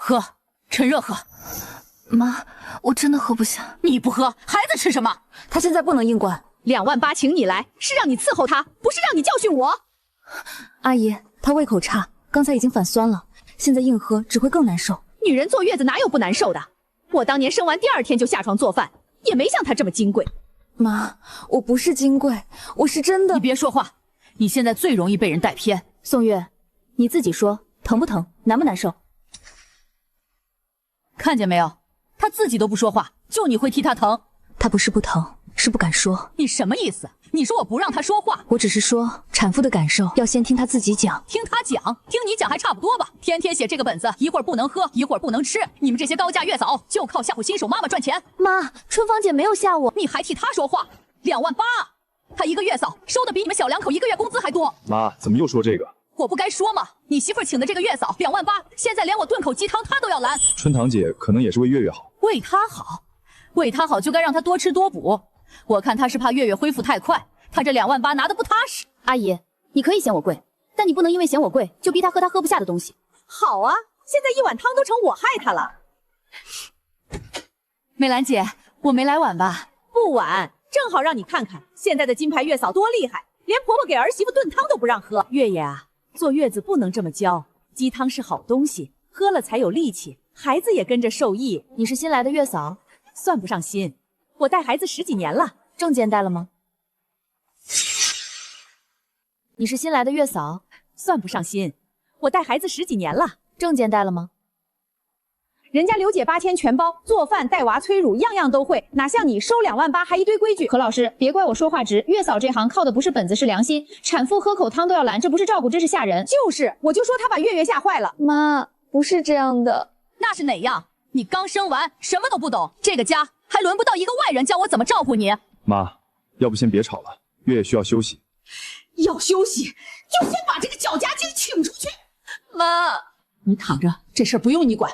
喝，趁热喝。妈，我真的喝不下。你不喝，孩子吃什么？他现在不能硬灌。28000请你来，是让你伺候他，不是让你教训我。阿姨，他胃口差，刚才已经反酸了，现在硬喝只会更难受。女人坐月子哪有不难受的？我当年生完第2天就下床做饭，也没像她这么金贵。妈，我不是金贵，我是真的。你别说话，你现在最容易被人带偏。宋月，你自己说，疼不疼，难不难受？看见没有，他自己都不说话，就你会替他疼。他不是不疼，是不敢说。你什么意思？你说我不让他说话？我只是说，产妇的感受要先听他自己讲。听他讲，听你讲还差不多吧？天天写这个本子，一会儿不能喝，一会儿不能吃，你们这些高价月嫂就靠吓唬新手妈妈赚钱。妈，春芳姐没有吓我，你还替她说话？28000，她一个月嫂收的比你们小两口一个月工资还多。妈，怎么又说这个？我不该说吗？你媳妇儿请的这个月嫂28000，现在连我炖口鸡汤她都要拦。春堂姐可能也是为月月好，为她好，为她好就该让她多吃多补。我看她是怕月月恢复太快，她这28000拿的不踏实。阿姨，你可以嫌我贵，但你不能因为嫌我贵就逼她喝她喝不下的东西。好啊，现在一碗汤都成我害她了。美兰姐，我没来晚吧？不晚，正好让你看看现在的金牌月嫂多厉害，连婆婆给儿媳妇炖汤都不让喝。月月啊，坐月子不能这么教，鸡汤是好东西，喝了才有力气，孩子也跟着受益。你是新来的月嫂？算不上新，我带孩子10几年了。证件带了吗？你是新来的月嫂？算不上新，我带孩子10几年了。证件带了吗？人家刘姐8000全包，做饭、带娃、催乳，样样都会，哪像你收28000还一堆规矩。何老师，别怪我说话直，月嫂这行靠的不是本子是良心，产妇喝口汤都要拦，这不是照顾，这是吓人。就是，我就说她把月月吓坏了。妈，不是这样的。那是哪样？你刚生完，什么都不懂，这个家还轮不到一个外人教我怎么照顾你。妈，要不先别吵了，月月需要休息。要休息，就先把这个脚夹精请出去。妈，你躺着，这事儿不用你管。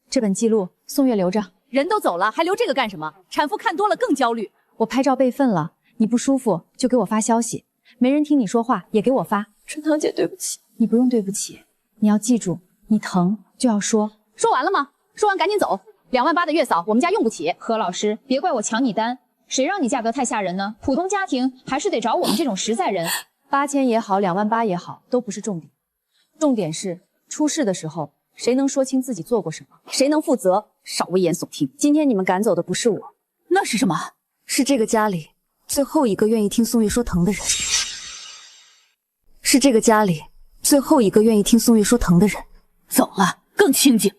这本记录，宋月留着。人都走了，还留这个干什么？产妇看多了更焦虑。我拍照备份了，你不舒服就给我发消息，没人听你说话也给我发。春堂姐，对不起。你不用对不起，你要记住，你疼就要说。说完了吗？说完赶紧走。28000的月嫂，我们家用不起。何老师，别怪我抢你单，谁让你价格太吓人呢？普通家庭还是得找我们这种实在人。8000也好，28000也好，都不是重点，重点是出事的时候，谁能说清自己做过什么，谁能负责，少危言耸听。今天你们赶走的不是我，那是什么？是这个家里最后一个愿意听宋月说疼的人，是这个家里最后一个愿意听宋月说疼的人。走了，更清静。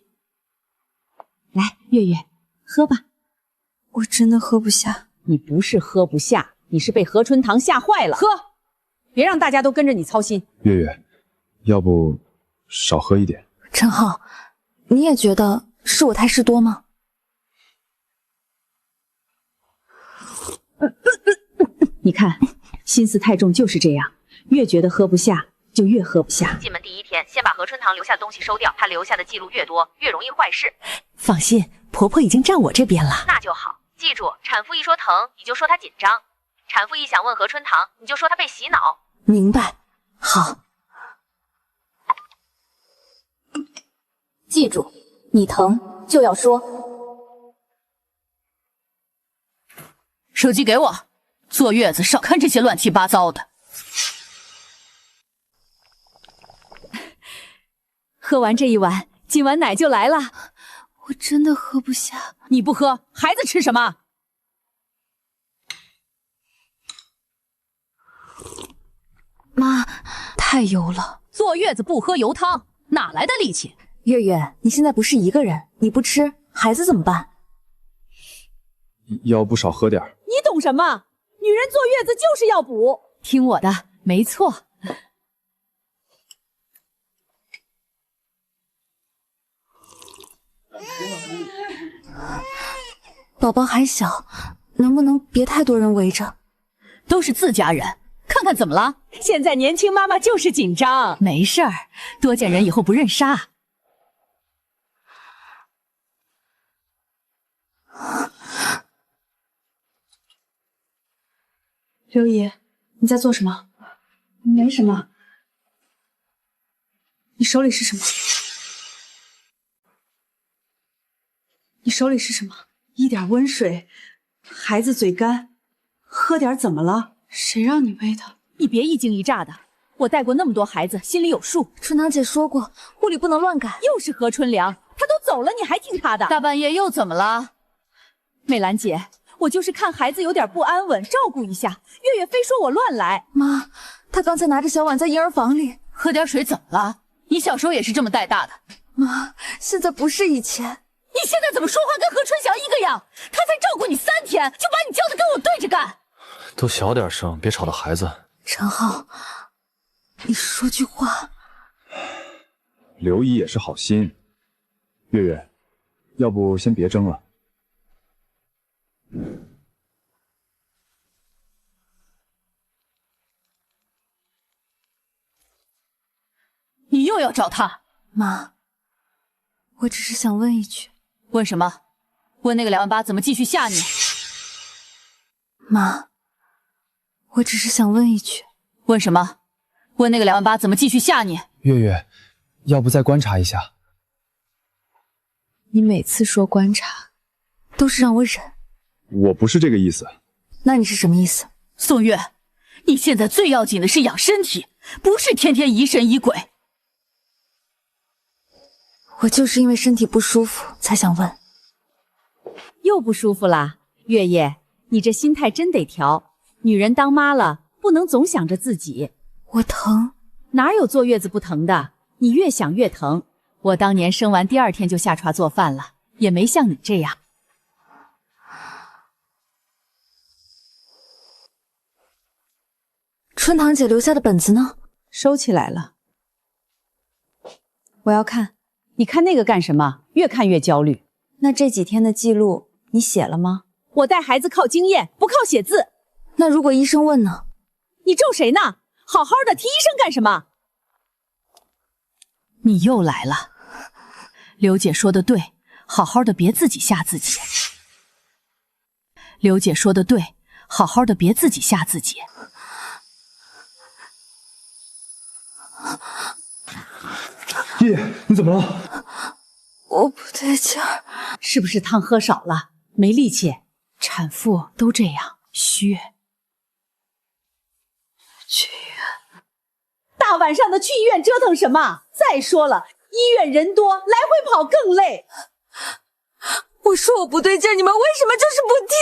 来，月月，喝吧。我真的喝不下。你不是喝不下，你是被何春堂吓坏了。喝，别让大家都跟着你操心。月月，要不少喝一点。陈浩，你也觉得是我太事多吗？你看，心思太重就是这样，越觉得喝不下，就越喝不下。进门第1天，先把何春堂留下的东西收掉，他留下的记录越多，越容易坏事。放心，婆婆已经站我这边了。那就好，记住，产妇一说疼，你就说她紧张；产妇一想问何春堂，你就说她被洗脑。明白。好。记住，你疼就要说。手机给我，坐月子少看这些乱七八糟的。喝完这一碗，今晚奶就来了。我真的喝不下。你不喝，孩子吃什么？妈，太油了。坐月子不喝油汤，哪来的力气？月月，你现在不是一个人，你不吃，孩子怎么办？要不少喝点。你懂什么？女人坐月子就是要补。听我的，没错。宝宝还小，能不能别太多人围着？都是自家人，看看怎么了？现在年轻妈妈就是紧张。没事儿，多见人以后不认杀。刘姨，你在做什么？没什么。你手里是什么？手里是什么？一点温水，孩子嘴干，喝点怎么了？谁让你喂的？你别一惊一乍的，我带过那么多孩子，心里有数。春堂姐说过，护理不能乱改。又是何春良，他都走了，你还听他的？大半夜又怎么了？美兰姐，我就是看孩子有点不安稳，照顾一下。月月非说我乱来。妈，她刚才拿着小碗在婴儿房里。喝点水怎么了？你小时候也是这么带大的。妈，现在不是以前。你现在怎么说话跟何春祥一个样？他才照顾你3天，就把你叫的跟我对着干。都小点声，别吵到孩子。陈浩，你说句话。刘姨也是好心。月月，要不先别争了。你又要找他？妈，我只是想问一句。问什么？问那个2万8怎么继续吓你？妈，我只是想问一句。问什么？问那个2万8怎么继续吓你？月月，要不再观察一下？你每次说观察，都是让我忍。我不是这个意思。那你是什么意思？宋月，你现在最要紧的是养身体，不是天天疑神疑鬼。我就是因为身体不舒服才想问。又不舒服啦？月月，你这心态真得调。女人当妈了，不能总想着自己。我疼？哪有坐月子不疼的？你越想越疼。我当年生完第2天就下床做饭了，也没像你这样。春堂姐留下的本子呢？收起来了。我要看。你看那个干什么？越看越焦虑。那这几天的记录你写了吗？我带孩子靠经验，不靠写字。那如果医生问呢？你咒谁呢？好好的，提医生干什么？你又来了。刘姐说的对，好好的别自己吓自己。刘姐说的对，好好的别自己吓自己。叶，你怎么了？我不对劲儿。是不是汤喝少了，没力气？产妇都这样，虚。去医院。大晚上的去医院折腾什么？再说了，医院人多，来回跑更累。我说我不对劲，你们为什么就是不听？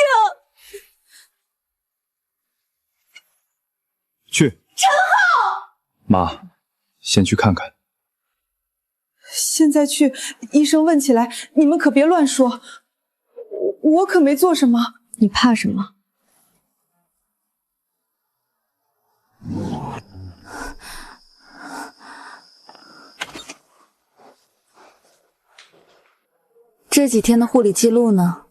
去。陈浩，妈，先去看看。现在去，医生问起来，你们可别乱说。我可没做什么。你怕什么？这几天的护理记录呢？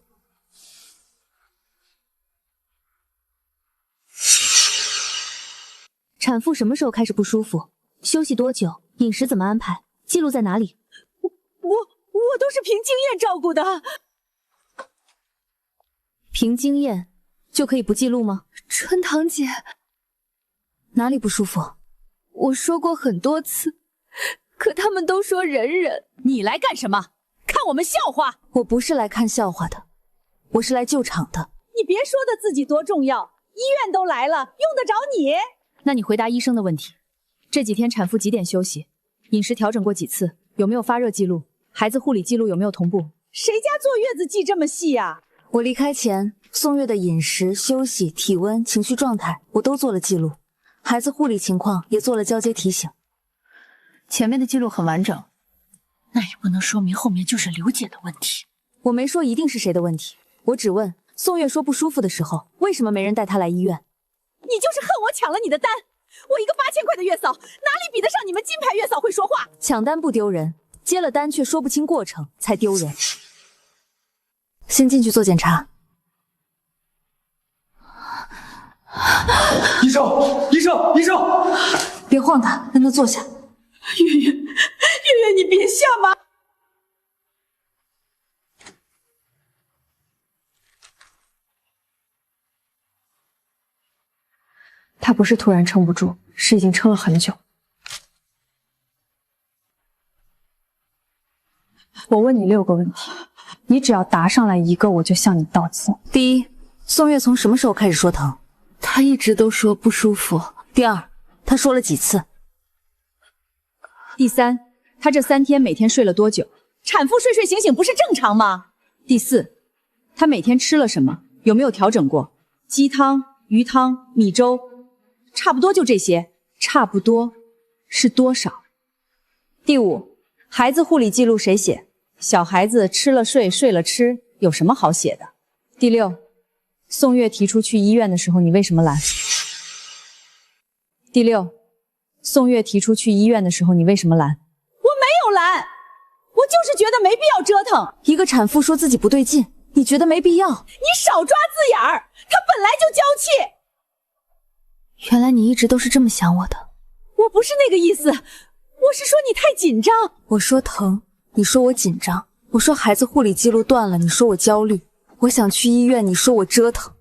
产妇什么时候开始不舒服？休息多久？饮食怎么安排？记录在哪里？我都是凭经验照顾的。凭经验就可以不记录吗？春堂姐，哪里不舒服？我说过很多次，可他们都说忍忍。你来干什么？看我们笑话？我不是来看笑话的，我是来救场的。你别说的自己多重要，医院都来了，用得着你？那你回答医生的问题。这几天产妇几点休息？饮食调整过几次？有没有发热记录？孩子护理记录有没有同步？谁家坐月子记这么细呀？我离开前，宋月的饮食、休息、体温、情绪状态，我都做了记录。孩子护理情况也做了交接提醒。前面的记录很完整，那也不能说明后面就是刘姐的问题。我没说一定是谁的问题，我只问宋月说不舒服的时候，为什么没人带她来医院？你就是恨我抢了你的单。我一个8000块的月嫂，哪里比得上你们金牌月嫂会说话？抢单不丢人，接了单却说不清过程才丢人。先进去做检查。医生，医生，医生！别晃他，让他坐下。月月，你别下马。他不是突然撑不住，是已经撑了很久。我问你6个问题，你只要答上来一个，我就向你道歉。第一，宋月从什么时候开始说疼？她一直都说不舒服。第二，她说了几次？第三，她这3天每天睡了多久？产妇睡睡醒醒不是正常吗？第四，她每天吃了什么？有没有调整过？鸡汤、鱼汤、米粥，差不多就这些。差不多是多少？第五，孩子护理记录谁写？小孩子吃了睡，睡了吃，有什么好写的？第六，宋月提出去医院的时候，你为什么拦？第六，宋月提出去医院的时候，你为什么拦？我没有拦，我就是觉得没必要折腾。一个产妇说自己不对劲，你觉得没必要？你少抓字眼儿，她本来就娇气。原来你一直都是这么想我的。我不是那个意思，我是说你太紧张。我说疼，你说我紧张；我说孩子护理记录断了，你说我焦虑；我想去医院，你说我折腾。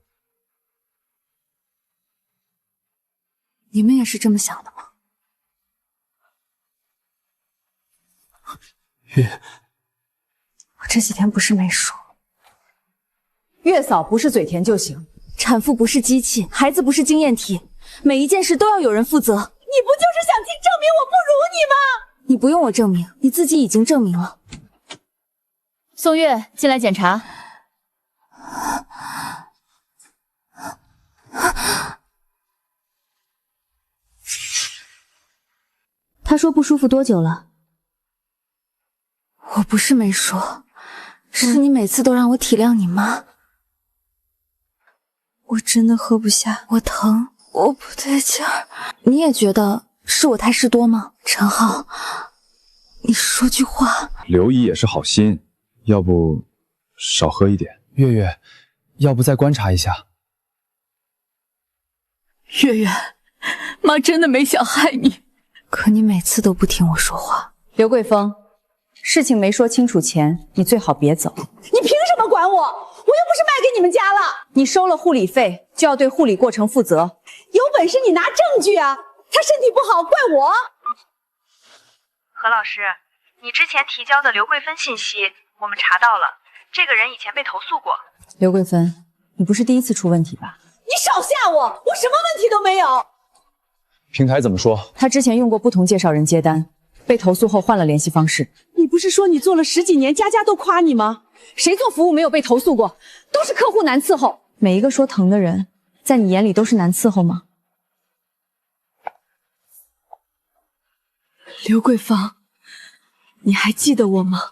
你们也是这么想的吗？月，我这几天不是没说，月嫂不是嘴甜就行。产妇不是机器，孩子不是经验体，每一件事都要有人负责。你不就是想听证明我不如你吗？你不用我证明，你自己已经证明了。宋月，进来检查。他说不舒服多久了？我不是没说，是你每次都让我体谅你妈。我真的喝不下，我疼，我不对劲儿。你也觉得是我太事多吗？陈浩，你说句话。刘姨也是好心，要不少喝一点。月月，要不再观察一下？月月，妈真的没想害你，可你每次都不听我说话。刘桂峰，事情没说清楚前，你最好别走。你凭什么管我？我又不是卖给你们家了。你收了护理费，就要对护理过程负责。有本事你拿证据啊！他身体不好，怪我。何老师，你之前提交的刘桂芬信息，我们查到了，这个人以前被投诉过。刘桂芬，你不是第一次出问题吧？你少吓我，我什么问题都没有。平台怎么说？他之前用过不同介绍人接单，被投诉后换了联系方式。你不是说你做了10几年，家家都夸你吗？谁做服务没有被投诉过？都是客户难伺候。每一个说疼的人，在你眼里都是难伺候吗？刘桂芳，你还记得我吗？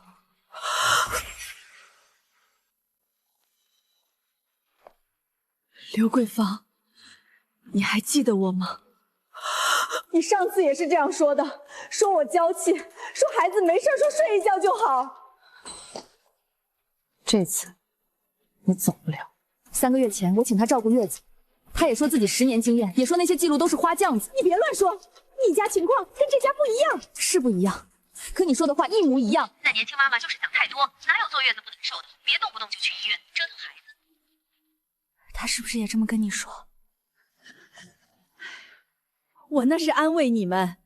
刘桂芳，你还记得我吗？你上次也是这样说的，说我娇气，说孩子没事说睡一觉就好。这次你走不了。3个月前我请他照顾月子，他也说自己10年经验，也说那些记录都是花酱子。你别乱说，你家情况跟这家不一样。是不一样，可你说的话一模一样。那年轻妈妈就是想太多，哪有坐月子不难受的？别动不动就去医院折腾孩子。他是不是也这么跟你说？我那是安慰你们，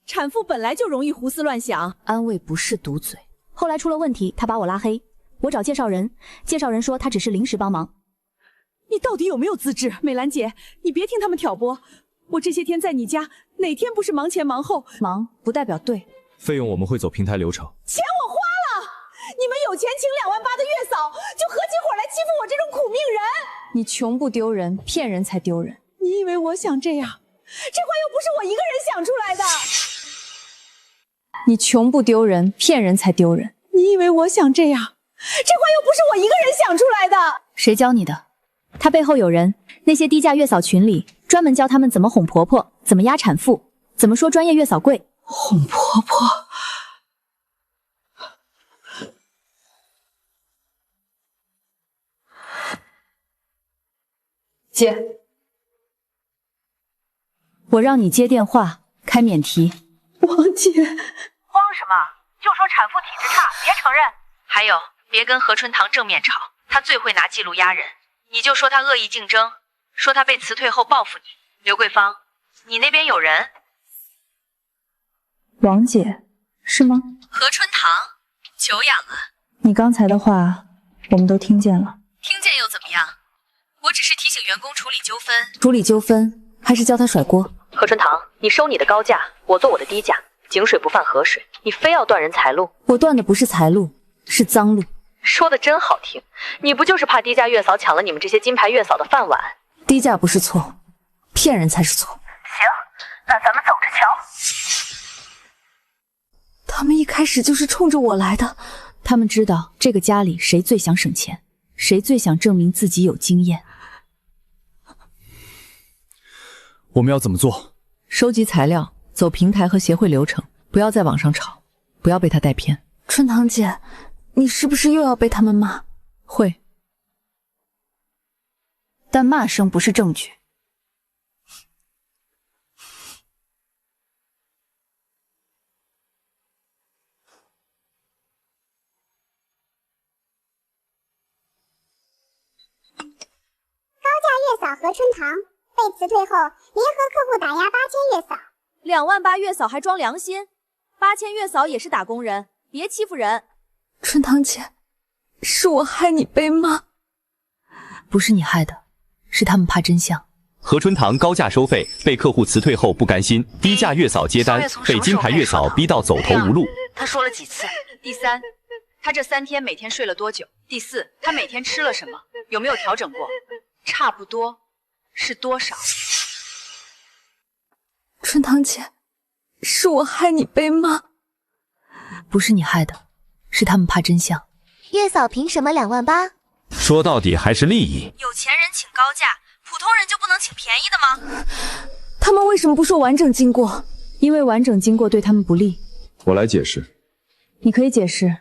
产妇本来就容易胡思乱想。安慰不是堵嘴。后来出了问题，他把我拉黑，我找介绍人，介绍人说他只是临时帮忙。你到底有没有资质？美兰姐，你别听他们挑拨。我这些天在你家，哪天不是忙前忙后？忙不代表对。费用我们会走平台流程。钱我花了，你们有钱请2万8的月嫂，就合起伙来欺负我这种苦命人。你穷不丢人，骗人才丢人。你以为我想这样？这话又不是我一个人想出来的。你穷不丢人，骗人才丢人。你以为我想这样？这话又不是我一个人想出来的。谁教你的？他背后有人，那些低价月嫂群里专门教他们怎么哄婆婆，怎么压产妇，怎么说专业月嫂贵。哄婆婆。接。我让你接电话，开免提。王姐，慌什么？就说产妇体质差，别承认。还有，别跟何春堂正面吵，他最会拿记录压人。你就说他恶意竞争，说他被辞退后报复你。刘桂芳，你那边有人？王姐，是吗？何春堂，久仰了。你刚才的话，我们都听见了。听见又怎么样？我只是提醒员工处理纠纷。处理纠纷还是教他甩锅？何春堂，你收你的高价，我做我的低价，井水不犯河水，你非要断人财路。我断的不是财路，是脏路。说的真好听，你不就是怕低价月嫂抢了你们这些金牌月嫂的饭碗？低价不是错，骗人才是错。行，那咱们走着瞧。他们一开始就是冲着我来的。他们知道这个家里谁最想省钱，谁最想证明自己有经验。我们要怎么做？收集材料，走平台和协会流程，不要在网上吵，不要被他带偏。春堂姐，你是不是又要被他们骂？会，但骂声不是证据。月嫂何春堂被辞退后，联合客户打压8000月嫂。28000月嫂还装良心？8000月嫂也是打工人，别欺负人。春堂姐，是我害你被骂。不是你害的，是他们怕真相。何春堂高价收费，被客户辞退后不甘心，低价月嫂接单，被金牌月嫂逼到走投无路。他说了几次？第三，他这3天每天睡了多久？第四，他每天吃了什么？有没有调整过？差不多是多少？春堂姐，是我害你被骂。不是你害的，是他们怕真相。月嫂凭什么28000？说到底还是利益。有钱人请高价，普通人就不能请便宜的吗？他们为什么不说完整经过？因为完整经过对他们不利。我来解释。你可以解释，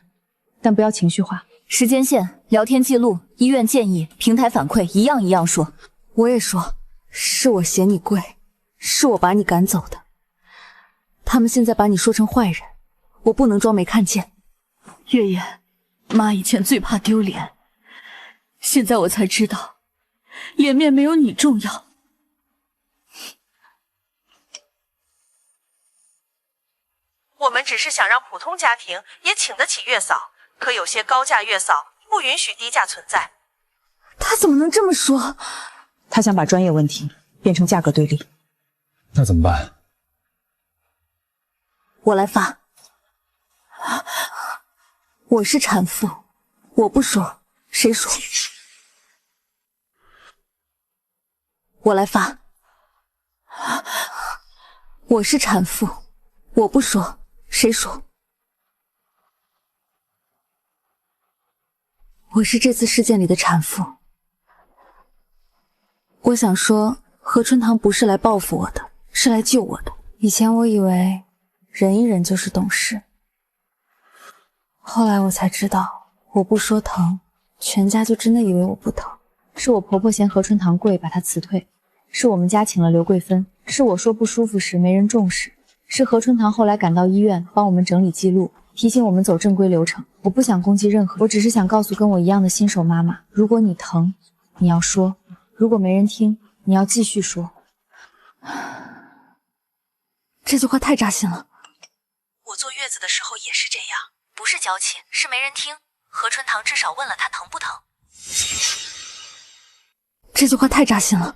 但不要情绪化。时间线、聊天记录、医院建议、平台反馈，一样一样说。我也说，是我嫌你贵，是我把你赶走的。他们现在把你说成坏人，我不能装没看见。月夜，妈以前最怕丢脸，现在我才知道，脸面没有你重要。我们只是想让普通家庭也请得起月嫂，可有些高价月嫂不允许低价存在。他怎么能这么说？他想把专业问题变成价格对立。那怎么办？我来发。我是产妇，我不说，谁说？我来发。我是产妇，我不说，谁说？我是这次事件里的产妇。我想说，何春堂不是来报复我的，是来救我的。以前我以为忍一忍就是懂事，后来我才知道，我不说疼，全家就真的以为我不疼。是我婆婆嫌何春堂贵，把她辞退；是我们家请了刘贵芬；是我说不舒服时没人重视；是何春堂后来赶到医院帮我们整理记录，提醒我们走正规流程。我不想攻击任何，我只是想告诉跟我一样的新手妈妈，如果你疼，你要说；如果没人听，你要继续说。这句话太扎心了。我坐月子的时候也是这样，不是娇气，是没人听。何春堂至少问了他疼不疼。这句话太扎心了。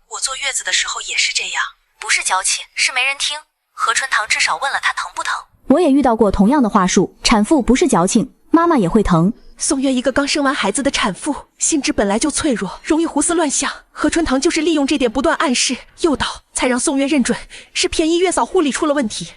我坐月子的时候也是这样，不是娇气，是没人听。何春堂至少问了他疼不疼。我也遇到过同样的话术，产妇不是矫情，妈妈也会疼。宋月一个刚生完孩子的产妇，心智本来就脆弱，容易胡思乱想。何春堂就是利用这点不断暗示、诱导，才让宋月认准是便宜月嫂护理出了问题。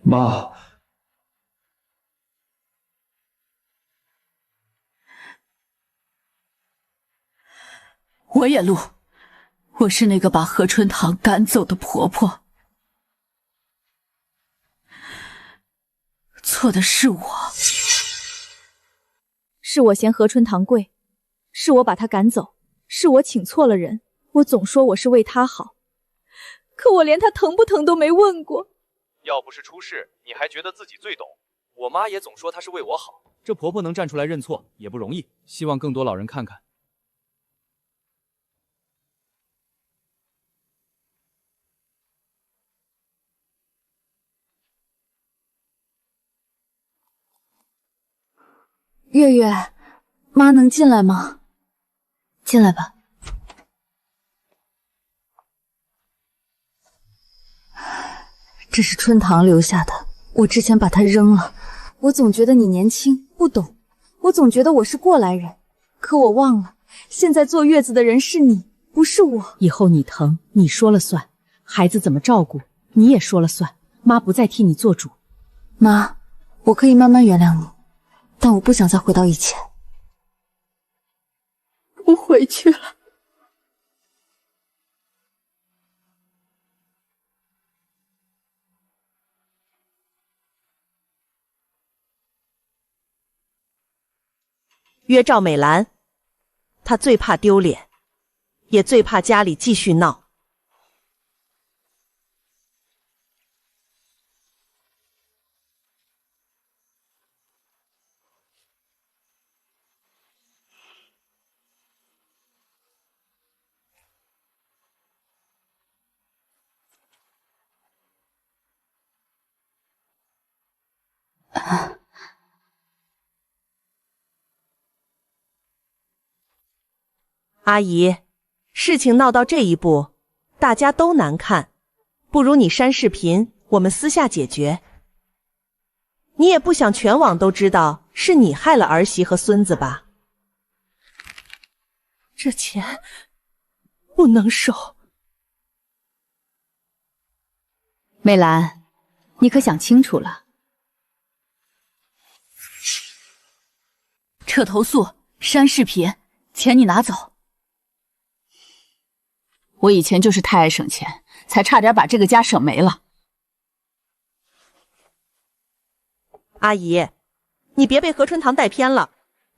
妈，我也录，我是那个把何春堂赶走的婆婆，错的是我，是我嫌何春堂贵，是我把她赶走，是我请错了人，我总说我是为她好，可我连他疼不疼都没问过。要不是出事，你还觉得自己最懂。我妈也总说她是为我好，这婆婆能站出来认错也不容易，希望更多老人看看。月月，妈能进来吗？进来吧。这是春堂留下的，我之前把它扔了。我总觉得你年轻不懂，我总觉得我是过来人，可我忘了，现在坐月子的人是你，不是我。以后你疼，你说了算，孩子怎么照顾，你也说了算，妈不再替你做主。妈，我可以慢慢原谅你，但我不想再回到以前。不回去了。约赵美兰，她最怕丢脸，也最怕家里继续闹。阿姨，事情闹到这一步，大家都难看，不如你删视频，我们私下解决。你也不想全网都知道是你害了儿媳和孙子吧？这钱不能收。美兰，你可想清楚了？撤投诉，删视频，钱你拿走。我以前就是太爱省钱，才差点把这个家省没了。阿姨，你别被何春堂带偏了，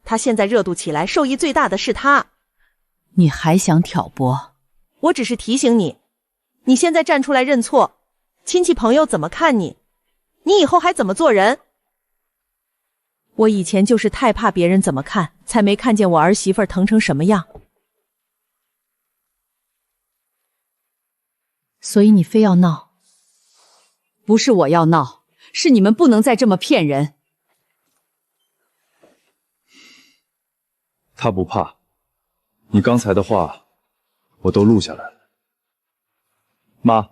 他现在热度起来，受益最大的是他。你还想挑拨？我只是提醒你，你现在站出来认错，亲戚朋友怎么看你？你以后还怎么做人？我以前就是太怕别人怎么看，才没看见我儿媳妇疼成什么样。所以你非要闹？不是我要闹，是你们不能再这么骗人。他不怕，你刚才的话我都录下来了。妈，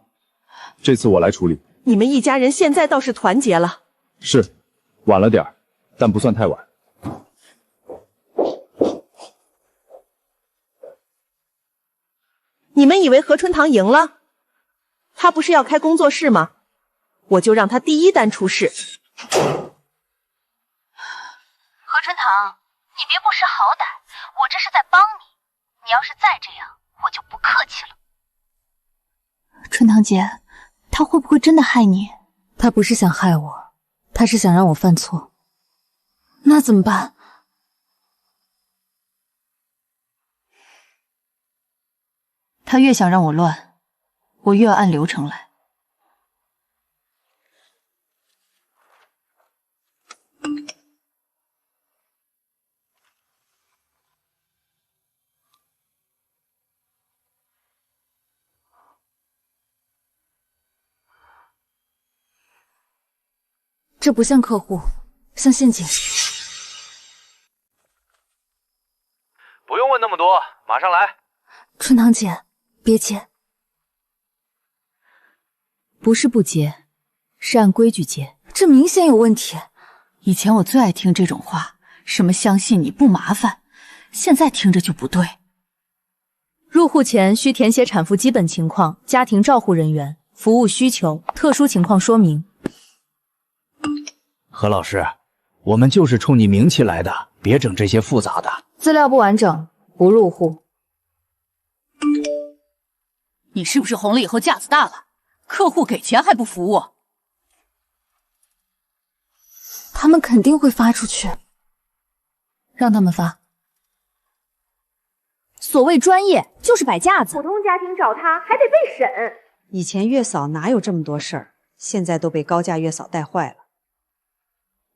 这次我来处理。你们一家人现在倒是团结了。是，晚了点儿，但不算太晚。你们以为何春堂赢了？他不是要开工作室吗？我就让他第一单出事。何春堂，你别不识好歹，我这是在帮你。你要是再这样，我就不客气了。春堂姐，他会不会真的害你？他不是想害我，他是想让我犯错。那怎么办？他越想让我乱，我越要按流程来。这不像客户，像陷阱。不用问那么多，马上来。春堂姐，别接。不是不接，是按规矩接。这明显有问题。以前我最爱听这种话，什么相信你不麻烦，现在听着就不对。入户前需填写产妇基本情况、家庭照护人员、服务需求、特殊情况说明。何老师，我们就是冲你名气来的，别整这些复杂的。资料不完整，不入户。你是不是红了以后架子大了？客户给钱还不服务？他们肯定会发出去，让他们发。所谓专业，就是摆架子。普通家庭找他还得被审。以前月嫂哪有这么多事儿，现在都被高价月嫂带坏了。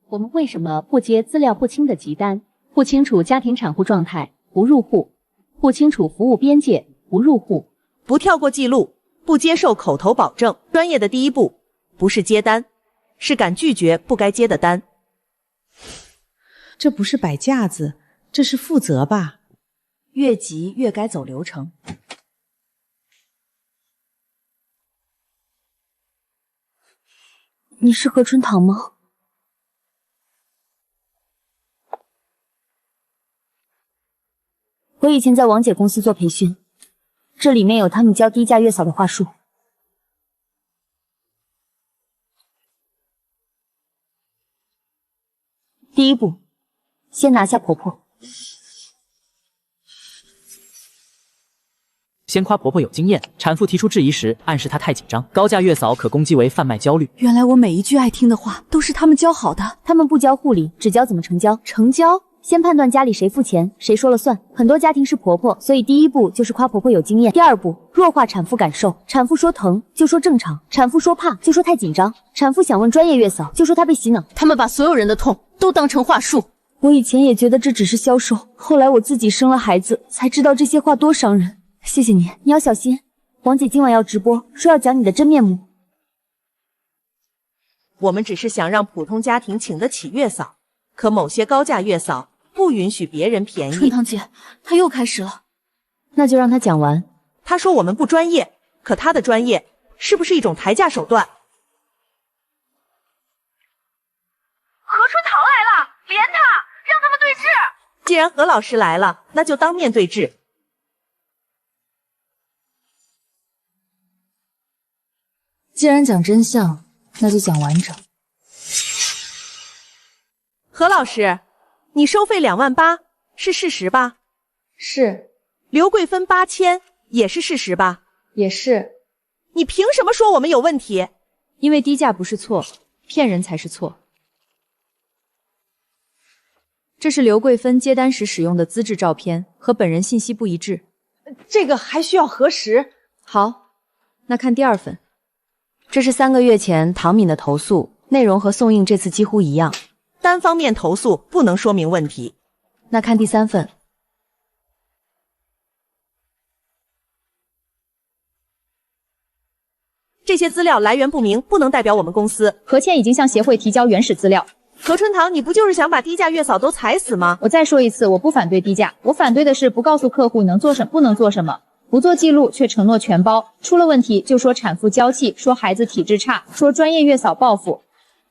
我们为什么不接资料不清的急单？不清楚家庭产户状态，不入户；不清楚服务边界，不入户；不跳过记录，不接受口头保证。专业的第一步不是接单，是敢拒绝不该接的单。这不是摆架子，这是负责吧？越急越该走流程。你是何春堂吗？我以前在王姐公司做培训，这里面有他们教低价月嫂的话术。第一步，先拿下婆婆。先夸婆婆有经验，产妇提出质疑时，暗示她太紧张。高价月嫂可攻击为贩卖焦虑。原来我每一句爱听的话都是他们教好的。他们不教护理，只教怎么成交。成交？先判断家里谁付钱，谁说了算。很多家庭是婆婆，所以第一步就是夸婆婆有经验。第二步，弱化产妇感受。产妇说疼就说正常，产妇说怕就说太紧张，产妇想问专业月嫂就说她被洗脑。他们把所有人的痛都当成话术。我以前也觉得这只是销售，后来我自己生了孩子，才知道这些话多伤人。谢谢你，你要小心。王姐今晚要直播，说要讲你的真面目。我们只是想让普通家庭请得起月嫂，可某些高价月嫂不允许别人便宜。春堂姐，她又开始了。那就让她讲完。她说我们不专业，可她的专业是不是一种抬价手段？何春堂来了，连他，让他们对峙。既然何老师来了，那就当面对质。既然讲真相，那就讲完整。何老师，你收费28000是事实吧？是。刘贵芬8000也是事实吧？也是。你凭什么说我们有问题？因为低价不是错，骗人才是错。这是刘贵芬接单时使用的资质照片，和本人信息不一致。这个还需要核实。好，那看第二份。这是3个月前唐敏的投诉，内容和宋映这次几乎一样。单方面投诉不能说明问题。那看第3份。这些资料来源不明，不能代表我们公司。何倩已经向协会提交原始资料。何春堂，你不就是想把低价月嫂都踩死吗？我再说一次，我不反对低价，我反对的是不告诉客户能做什么，不能做什么。不做记录却承诺全包，出了问题就说产妇娇气，说孩子体质差，说专业月嫂报复。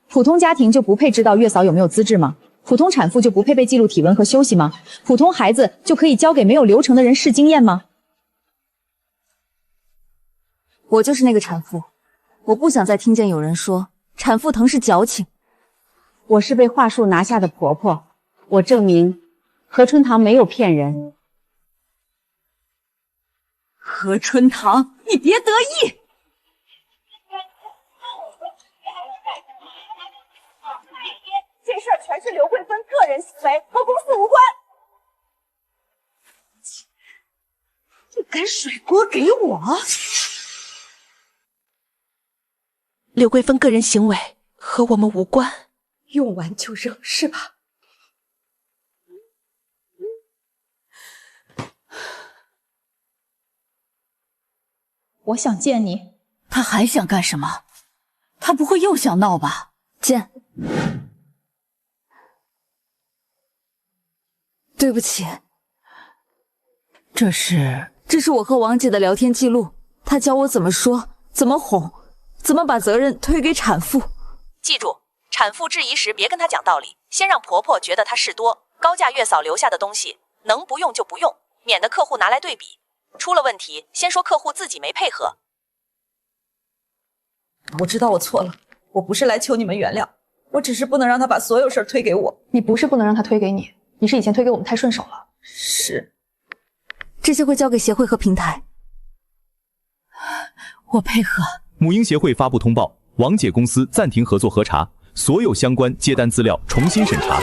普通家庭就不配知道月嫂有没有资质吗？普通产妇就不配被记录体温和休息吗？普通孩子就可以交给没有流程的人试经验吗？我就是那个产妇，我不想再听见有人说产妇疼是矫情。我是被话术拿下的婆婆，我证明何春堂没有骗人。何春堂，你别得意！这事儿全是刘慧芬个人行为，和公司无关。你敢甩锅给我？刘贵芬个人行为和我们无关，用完就扔是吧？我想见你。他还想干什么？他不会又想闹吧？见。对不起，这是我和王姐的聊天记录，她教我怎么说，怎么哄，怎么把责任推给产妇。记住，产妇质疑时别跟她讲道理，先让婆婆觉得她事多。高价月嫂留下的东西能不用就不用，免得客户拿来对比。出了问题，先说客户自己没配合。我知道我错了，我不是来求你们原谅，我只是不能让他把所有事儿推给我。你不是不能让他推给你，你是以前推给我们太顺手了。是，这些会交给协会和平台，我配合。母婴协会发布通报，王姐公司暂停合作核查，所有相关接单资料重新审查。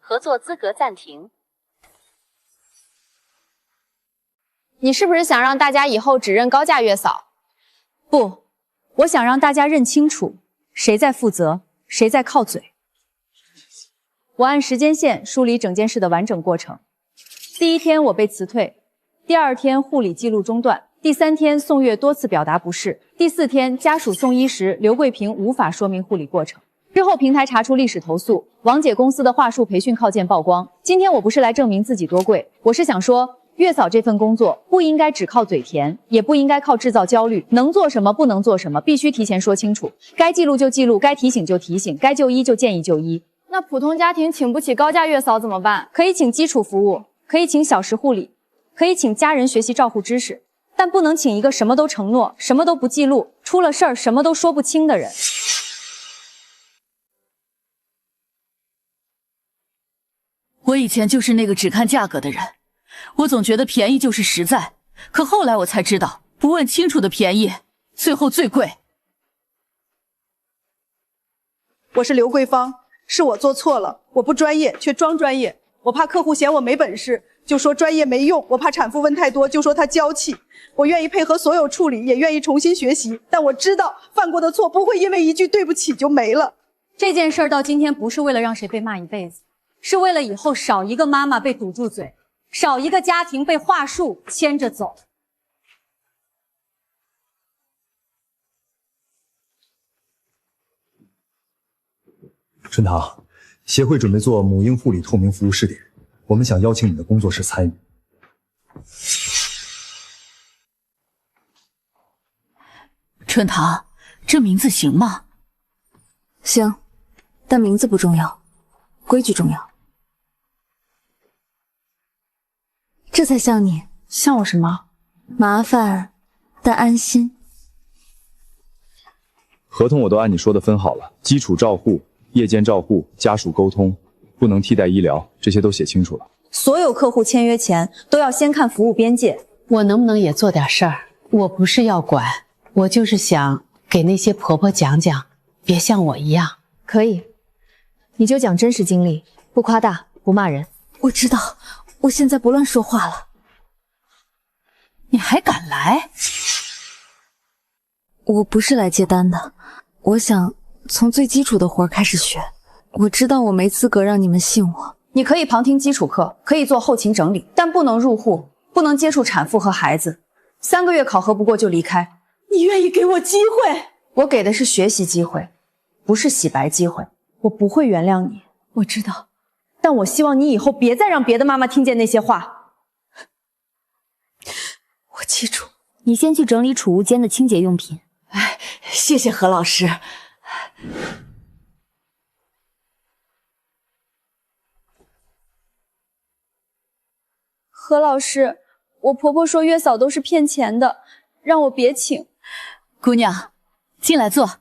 合作资格暂停。你是不是想让大家以后只认高价月嫂？不，我想让大家认清楚，谁在负责，谁在靠嘴。我按时间线梳理整件事的完整过程。第1天我被辞退，第2天护理记录中断，第3天宋月多次表达不适，第4天家属送医时刘桂平无法说明护理过程。之后平台查出历史投诉，王姐公司的话术培训靠件曝光。今天我不是来证明自己多贵，我是想说，月嫂这份工作不应该只靠嘴甜，也不应该靠制造焦虑，能做什么不能做什么，必须提前说清楚。该记录就记录，该提醒就提醒，该就医就建议就医。那普通家庭请不起高价月嫂怎么办？可以请基础服务，可以请小时护理，可以请家人学习照护知识，但不能请一个什么都承诺、什么都不记录，出了事儿什么都说不清的人。我以前就是那个只看价格的人，我总觉得便宜就是实在，可后来我才知道，不问清楚的便宜，最后最贵。我是刘桂芳，是我做错了，我不专业却装专业，我怕客户嫌我没本事，就说专业没用，我怕产妇问太多，就说她娇气。我愿意配合所有处理，也愿意重新学习，但我知道犯过的错不会因为一句对不起就没了。这件事儿到今天不是为了让谁被骂一辈子，是为了以后少一个妈妈被堵住嘴，少一个家庭被话术牵着走。春堂，协会准备做母婴护理透明服务试点，我们想邀请你的工作室参与。春堂，这名字行吗？行，但名字不重要，规矩重要。这才像你。像我什么？麻烦，但安心。合同我都按你说的分好了，基础照护、夜间照护、家属沟通，不能替代医疗，这些都写清楚了。所有客户签约前都要先看服务边界。我能不能也做点事儿？我不是要管，我就是想给那些婆婆讲讲，别像我一样。可以，你就讲真实经历，不夸大，不骂人。我知道，我现在不乱说话了。你还敢来？我不是来接单的，我想从最基础的活开始学。我知道我没资格让你们信我。你可以旁听基础课，可以做后勤整理，但不能入户，不能接触产妇和孩子。3个月考核不过就离开。你愿意给我机会？我给的是学习机会，不是洗白机会。我不会原谅你，我知道，但我希望你以后别再让别的妈妈听见那些话。我记住。你先去整理储物间的清洁用品。哎，谢谢何老师。何老师，我婆婆说月嫂都是骗钱的，让我别请。姑娘，进来坐。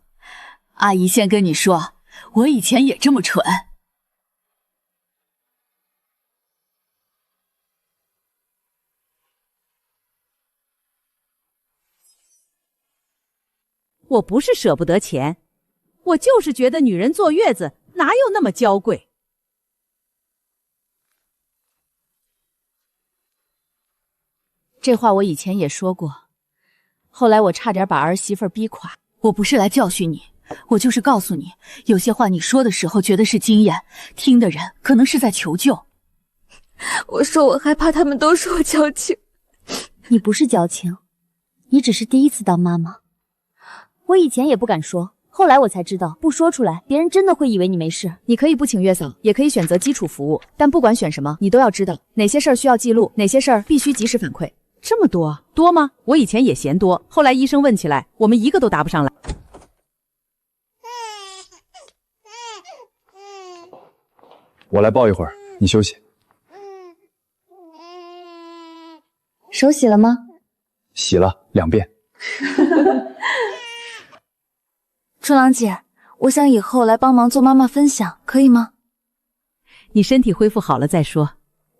阿姨先跟你说，我以前也这么蠢。我不是舍不得钱，我就是觉得女人坐月子哪有那么娇贵。这话我以前也说过，后来我差点把儿媳妇逼垮。我不是来教训你，我就是告诉你，有些话你说的时候觉得是经验，听的人可能是在求救。我说我害怕他们都说我矫情。你不是矫情，你只是第一次当妈妈。我以前也不敢说，后来我才知道，不说出来，别人真的会以为你没事。你可以不请月嫂，也可以选择基础服务，但不管选什么，你都要知道哪些事儿需要记录，哪些事儿必须及时反馈。这么多吗？我以前也嫌多，后来医生问起来，我们一个都答不上来。我来抱一会儿，你休息。手洗了吗？洗了2遍。春郎姐，我想以后来帮忙做妈妈分享，可以吗？你身体恢复好了再说。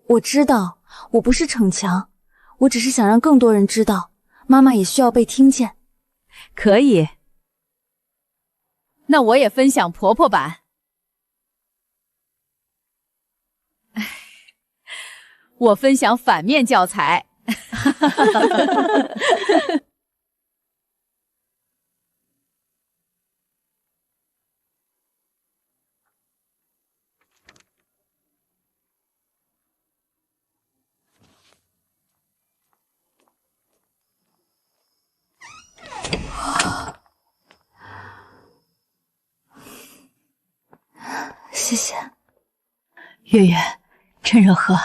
我知道，我不是逞强，我只是想让更多人知道，妈妈也需要被听见。可以。那我也分享婆婆版。我分享反面教材。谢谢。月月，趁热喝。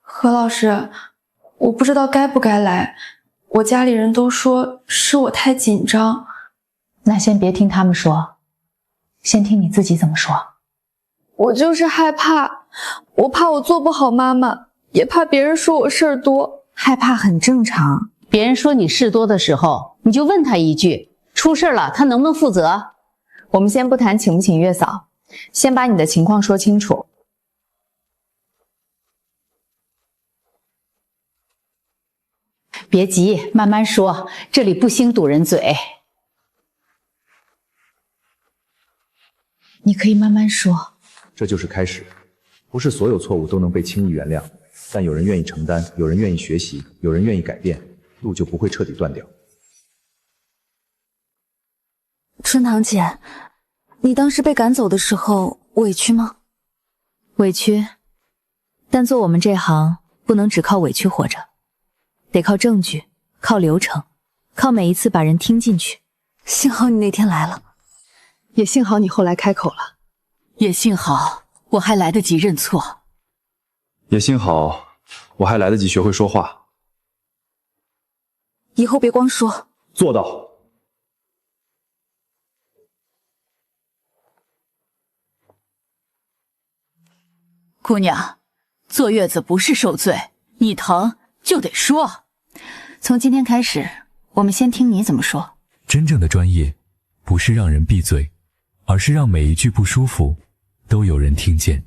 何老师，我不知道该不该来，我家里人都说是我太紧张。那先别听他们说，先听你自己怎么说。我就是害怕，我怕我做不好妈妈，也怕别人说我事儿多。害怕很正常，别人说你事多的时候，你就问他一句，出事了他能不能负责？我们先不谈请不请月嫂，先把你的情况说清楚。别急，慢慢说，这里不兴堵人嘴。你可以慢慢说。这就是开始，不是所有错误都能被轻易原谅，但有人愿意承担，有人愿意学习，有人愿意改变，路就不会彻底断掉。春堂姐，你当时被赶走的时候委屈吗？委屈，但做我们这行不能只靠委屈活着，得靠证据，靠流程，靠每一次把人听进去。幸好你那天来了，也幸好你后来开口了，也幸好我还来得及认错，也幸好我还来得及学会说话。以后别光说，做到。姑娘，坐月子不是受罪，你疼就得说。从今天开始，我们先听你怎么说。真正的专业，不是让人闭嘴，而是让每一句不舒服都有人听见。